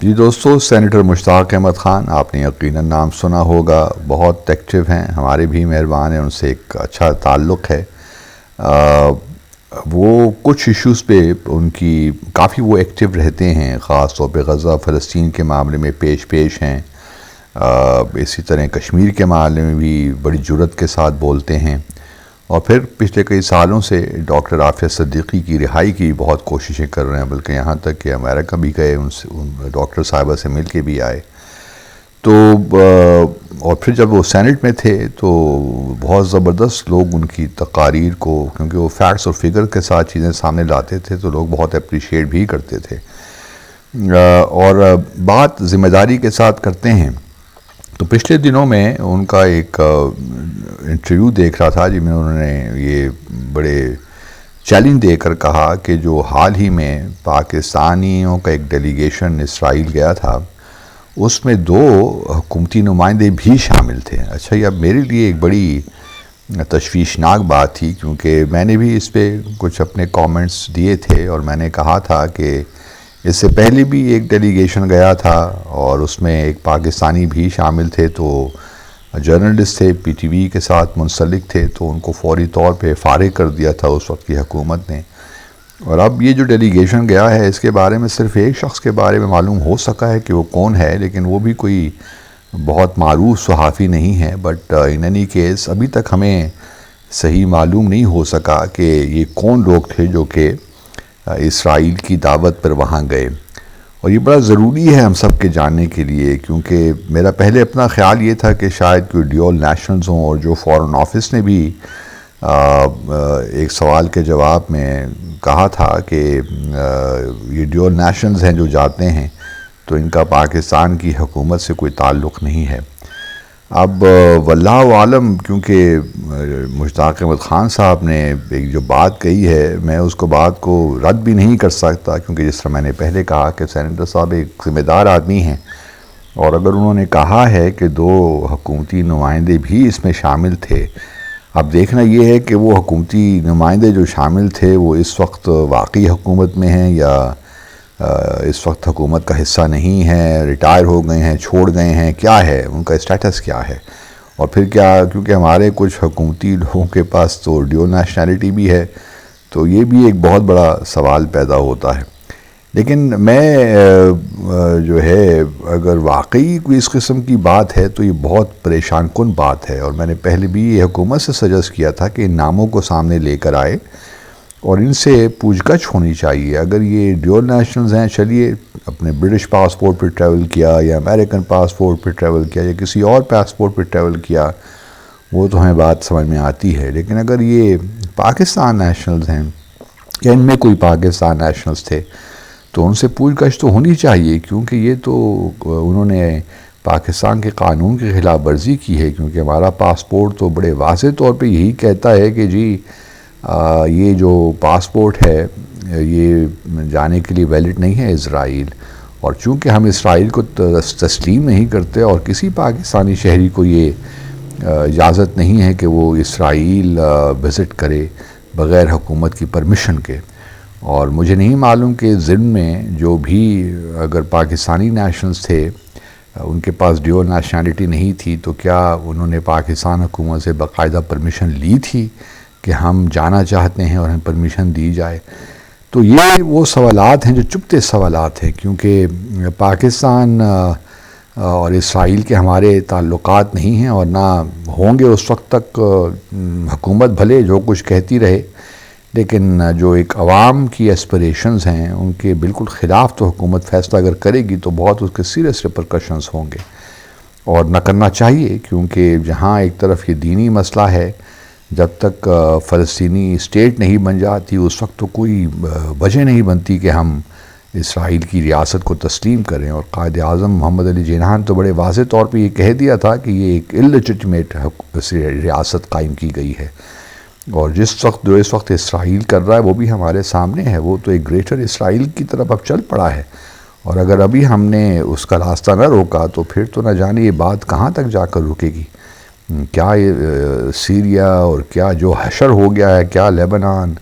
جی دوستو، سینیٹر مشتاق احمد خان، آپ نے یقیناً نام سنا ہوگا، بہت ایکٹیو ہیں، ہمارے بھی مہربان ہیں، ان سے ایک اچھا تعلق ہے۔ وہ کچھ ایشوز پہ ان کی کافی وہ ایکٹیو رہتے ہیں، خاص طور پہ غزہ فلسطین کے معاملے میں پیش ہیں۔ اسی طرح کشمیر کے معاملے میں بھی بڑی جرأت کے ساتھ بولتے ہیں، اور پھر پچھلے کئی سالوں سے ڈاکٹر عافیہ صدیقی کی رہائی کی بہت کوششیں کر رہے ہیں، بلکہ یہاں تک کہ امریکہ بھی گئے، ان ڈاکٹر صاحبہ سے مل کے بھی آئے۔ تو اور پھر جب وہ سینٹ میں تھے تو بہت زبردست لوگ ان کی تقاریر کو، کیونکہ وہ فیکٹس اور فگر کے ساتھ چیزیں سامنے لاتے تھے تو لوگ بہت اپریشیٹ بھی کرتے تھے، اور بات ذمہ داری کے ساتھ کرتے ہیں۔ تو پچھلے دنوں میں ان کا ایک انٹرویو دیکھ رہا تھا جن میں انہوں نے یہ بڑے چیلنج دے کر کہا کہ جو حال ہی میں پاکستانیوں کا ایک ڈیلیگیشن اسرائیل گیا تھا، اس میں 2 حکومتی نمائندے بھی شامل تھے۔ اچھا، یہ اب میرے لیے ایک بڑی تشویشناک بات تھی، کیونکہ میں نے بھی اس پہ کچھ اپنے کامنٹس دیے تھے، اور میں نے کہا تھا کہ اس سے پہلے بھی ایک ڈیلیگیشن گیا تھا اور اس میں ایک پاکستانی بھی شامل تھے، تو جرنلسٹ تھے، پی ٹی وی کے ساتھ منسلک تھے، تو ان کو فوری طور پہ فارغ کر دیا تھا اس وقت کی حکومت نے۔ اور اب یہ جو ڈیلیگیشن گیا ہے، اس کے بارے میں صرف ایک شخص کے بارے میں معلوم ہو سکا ہے کہ وہ کون ہے، لیکن وہ بھی کوئی بہت معروف صحافی نہیں ہے، بٹ ان اینی کیس ابھی تک ہمیں صحیح معلوم نہیں ہو سکا کہ یہ کون لوگ تھے جو کہ اسرائیل کی دعوت پر وہاں گئے۔ اور یہ بڑا ضروری ہے ہم سب کے جاننے کے لیے، کیونکہ میرا پہلے اپنا خیال یہ تھا کہ شاید کوئی ڈیول نیشنلز ہوں، اور جو فارن آفس نے بھی ایک سوال کے جواب میں کہا تھا کہ یہ ڈیول نیشنلز ہیں جو جاتے ہیں، تو ان کا پاکستان کی حکومت سے کوئی تعلق نہیں ہے۔ اب واللہ عالم، کیونکہ مشتاق احمد خان صاحب نے ایک جو بات کہی ہے، میں اس کو بات کو رد بھی نہیں کر سکتا، کیونکہ جس طرح میں نے پہلے کہا کہ سینیٹر صاحب ایک ذمہ دار آدمی ہیں، اور اگر انہوں نے کہا ہے کہ 2 حکومتی نمائندے بھی اس میں شامل تھے، اب دیکھنا یہ ہے کہ وہ حکومتی نمائندے جو شامل تھے وہ اس وقت واقعی حکومت میں ہیں یا اس وقت حکومت کا حصہ نہیں ہے، ریٹائر ہو گئے ہیں، چھوڑ گئے ہیں، کیا ہے ان کا اسٹیٹس، کیا ہے۔ اور پھر کیا، کیونکہ ہمارے کچھ حکومتی لوگوں کے پاس تو ڈیول نیشنلٹی بھی ہے، تو یہ بھی ایک بہت بڑا سوال پیدا ہوتا ہے۔ لیکن میں جو ہے، اگر واقعی کوئی اس قسم کی بات ہے تو یہ بہت پریشان کن بات ہے، اور میں نے پہلے بھی یہ حکومت سے سجیسٹ کیا تھا کہ ان ناموں کو سامنے لے کر آئے اور ان سے پوچھ گچھ ہونی چاہیے۔ اگر یہ ڈیول نیشنلز ہیں، چلیے اپنے برٹش پاسپورٹ پہ ٹریول کیا یا امریکن پاسپورٹ پہ ٹریول کیا یا کسی اور پاسپورٹ پہ ٹریول کیا، وہ تو ہمیں بات سمجھ میں آتی ہے، لیکن اگر یہ پاکستان نیشنلز ہیں یا ان میں کوئی پاکستان نیشنلز تھے تو ان سے پوچھ گچھ تو ہونی چاہیے، کیونکہ یہ تو انہوں نے پاکستان کے قانون کی خلاف ورزی کی ہے، کیونکہ ہمارا پاسپورٹ تو بڑے واضح طور پہ یہی کہتا ہے کہ جی یہ جو پاسپورٹ ہے یہ جانے کے لیے ویلڈ نہیں ہے اسرائیل، اور چونکہ ہم اسرائیل کو تسلیم نہیں کرتے، اور کسی پاکستانی شہری کو یہ اجازت نہیں ہے کہ وہ اسرائیل وزٹ کرے بغیر حکومت کی پرمیشن کے۔ اور مجھے نہیں معلوم کہ ضمن میں جو بھی اگر پاکستانی نیشنلز تھے، ان کے پاس ڈیول نیشنلٹی نہیں تھی، تو کیا انہوں نے پاکستان حکومت سے باقاعدہ پرمیشن لی تھی کہ ہم جانا چاہتے ہیں اور ہمیں پرمیشن دی جائے؟ تو یہ وہ سوالات ہیں جو چپتے سوالات ہیں، کیونکہ پاکستان اور اسرائیل کے ہمارے تعلقات نہیں ہیں اور نہ ہوں گے اس وقت تک۔ حکومت بھلے جو کچھ کہتی رہے، لیکن جو ایک عوام کی ایسپریشنز ہیں ان کے بالکل خلاف تو حکومت فیصلہ اگر کرے گی تو بہت اس کے سیریس ریپرکشنز ہوں گے، اور نہ کرنا چاہیے، کیونکہ جہاں ایک طرف یہ دینی مسئلہ ہے، جب تک فلسطینی اسٹیٹ نہیں بن جاتی اس وقت تو کوئی وجہ نہیں بنتی کہ ہم اسرائیل کی ریاست کو تسلیم کریں۔ اور قائد اعظم محمد علی جناح نے تو بڑے واضح طور پہ یہ کہہ دیا تھا کہ یہ ایک اللیجٹمیٹ ریاست قائم کی گئی ہے، اور جو اس وقت اسرائیل کر رہا ہے وہ بھی ہمارے سامنے ہے، وہ تو ایک گریٹر اسرائیل کی طرف اب چل پڑا ہے، اور اگر ابھی ہم نے اس کا راستہ نہ روکا تو پھر تو نہ جانے یہ بات کہاں تک جا کر رکے گی۔ کیا سیریا اور کیا جو حشر ہو گیا ہے، کیا لیبنان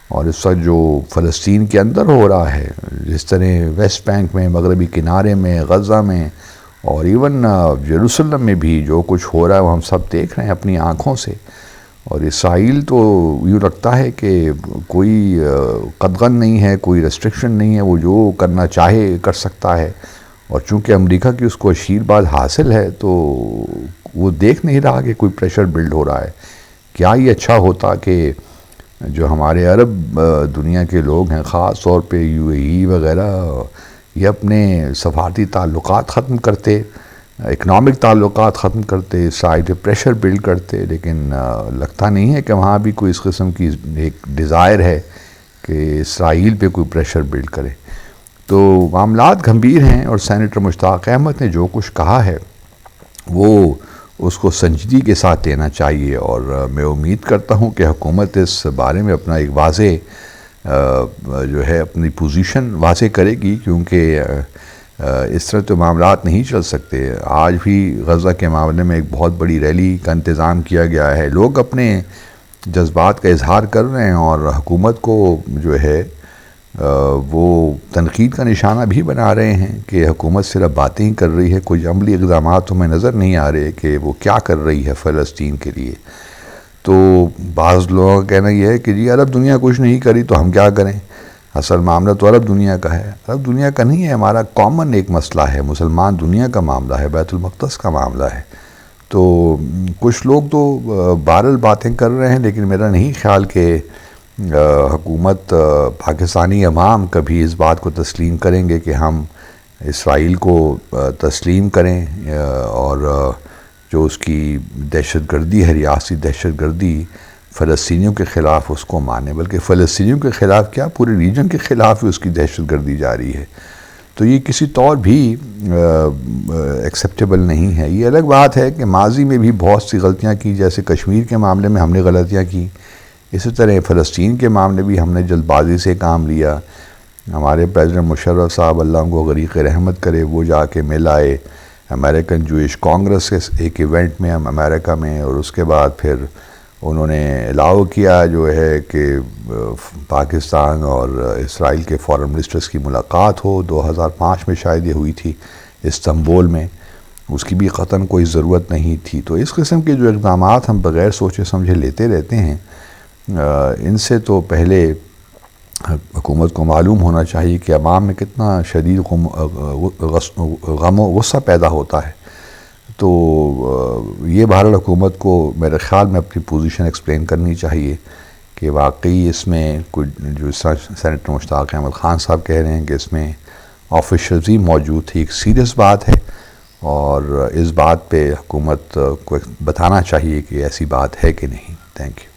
اور اس وقت جو فلسطین کے اندر ہو رہا ہے، جس طرح ویسٹ بینک میں، مغربی کنارے میں، غزہ میں اور ایون یروشلم میں بھی جو کچھ ہو رہا ہے وہ ہم سب دیکھ رہے ہیں اپنی آنکھوں سے. اور اسرائیل تو یوں لگتا ہے کہ کوئی قدغن نہیں ہے، کوئی ریسٹرکشن نہیں ہے، وہ جو کرنا چاہے کر سکتا ہے. اور چونکہ امریکہ کی اس کو آشیرواد حاصل ہے تو وہ دیکھ نہیں رہا کہ کوئی پریشر بلڈ ہو رہا ہے. کیا یہ اچھا ہوتا کہ جو ہمارے عرب دنیا کے لوگ ہیں، خاص طور پہ UAE وغیرہ، یہ اپنے سفارتی تعلقات ختم کرتے، اکنامک تعلقات ختم کرتے، اسرائیل پہ پریشر بلڈ کرتے، لیکن لگتا نہیں ہے کہ وہاں بھی کوئی اس قسم کی ایک ڈیزائر ہے کہ اسرائیل پہ کوئی پریشر بلڈ کرے. تو معاملات گھمبیر ہیں، اور سینیٹر مشتاق احمد نے جو کچھ کہا ہے وہ اس کو سنجیدگی کے ساتھ لینا چاہیے. اور میں امید کرتا ہوں کہ حکومت اس بارے میں اپنا ایک واضح جو ہے اپنی پوزیشن واضح کرے گی، کیونکہ اس طرح تو معاملات نہیں چل سکتے. آج بھی غزہ کے معاملے میں ایک بہت بڑی ریلی کا انتظام کیا گیا ہے، لوگ اپنے جذبات کا اظہار کر رہے ہیں، اور حکومت کو جو ہے وہ تنقید کا نشانہ بھی بنا رہے ہیں کہ حکومت صرف باتیں ہی کر رہی ہے، کوئی عملی اقدامات ہمیں نظر نہیں آ رہے کہ وہ کیا کر رہی ہے فلسطین کے لیے. تو بعض لوگوں کا کہنا یہ ہے کہ جی عرب دنیا کچھ نہیں کری تو ہم کیا کریں. اصل معاملہ تو عرب دنیا کا ہے، عرب دنیا کا نہیں ہے، ہمارا کامن ایک مسئلہ ہے، مسلمان دنیا کا معاملہ ہے، بیت المقدس کا معاملہ ہے. تو کچھ لوگ تو بہرحال باتیں کر رہے ہیں، لیکن میرا نہیں خیال کہ حکومت پاکستانی عوام کبھی اس بات کو تسلیم کریں گے کہ ہم اسرائیل کو تسلیم کریں، اور جو اس کی دہشت گردی ہے، ریاستی دہشت گردی، فلسطینیوں کے خلاف اس کو مانیں. بلکہ فلسطینیوں کے خلاف کیا، پورے ریجن کے خلاف ہی اس کی دہشت گردی جاری ہے. تو یہ کسی طور بھی ایکسیپٹیبل نہیں ہے. یہ الگ بات ہے کہ ماضی میں بھی بہت سی غلطیاں کی، جیسے کشمیر کے معاملے میں ہم نے غلطیاں کی، اسی طرح فلسطین کے معاملے بھی ہم نے جلد بازی سے کام لیا. ہمارے پریزیڈنٹ مشرف صاحب، اللہ ان کو غریق رحمت کرے، وہ جا کے مل آئے امریکن جوئش کانگریس کے ایک ایونٹ میں ہم امریکہ میں، اور اس کے بعد پھر انہوں نے الاؤ کیا جو ہے کہ پاکستان اور اسرائیل کے فارن منسٹرز کی ملاقات ہو. 2005 میں شاید یہ ہوئی تھی استنبول میں، اس کی بھی قطعاً کوئی ضرورت نہیں تھی. تو اس قسم کے جو اقدامات ہم بغیر سوچے سمجھے لیتے رہتے ہیں، ان سے تو پہلے حکومت کو معلوم ہونا چاہیے کہ عوام میں کتنا شدید غم و غصہ پیدا ہوتا ہے. تو یہ بہرحال حکومت کو میرے خیال میں اپنی پوزیشن ایکسپلین کرنی چاہیے کہ واقعی اس میں کوئی، جو سینیٹر مشتاق احمد خان صاحب کہہ رہے ہیں کہ اس میں آفیشلز ہی موجود تھی، ایک سیریس بات ہے، اور اس بات پہ حکومت کو بتانا چاہیے کہ ایسی بات ہے کہ نہیں. Thank you.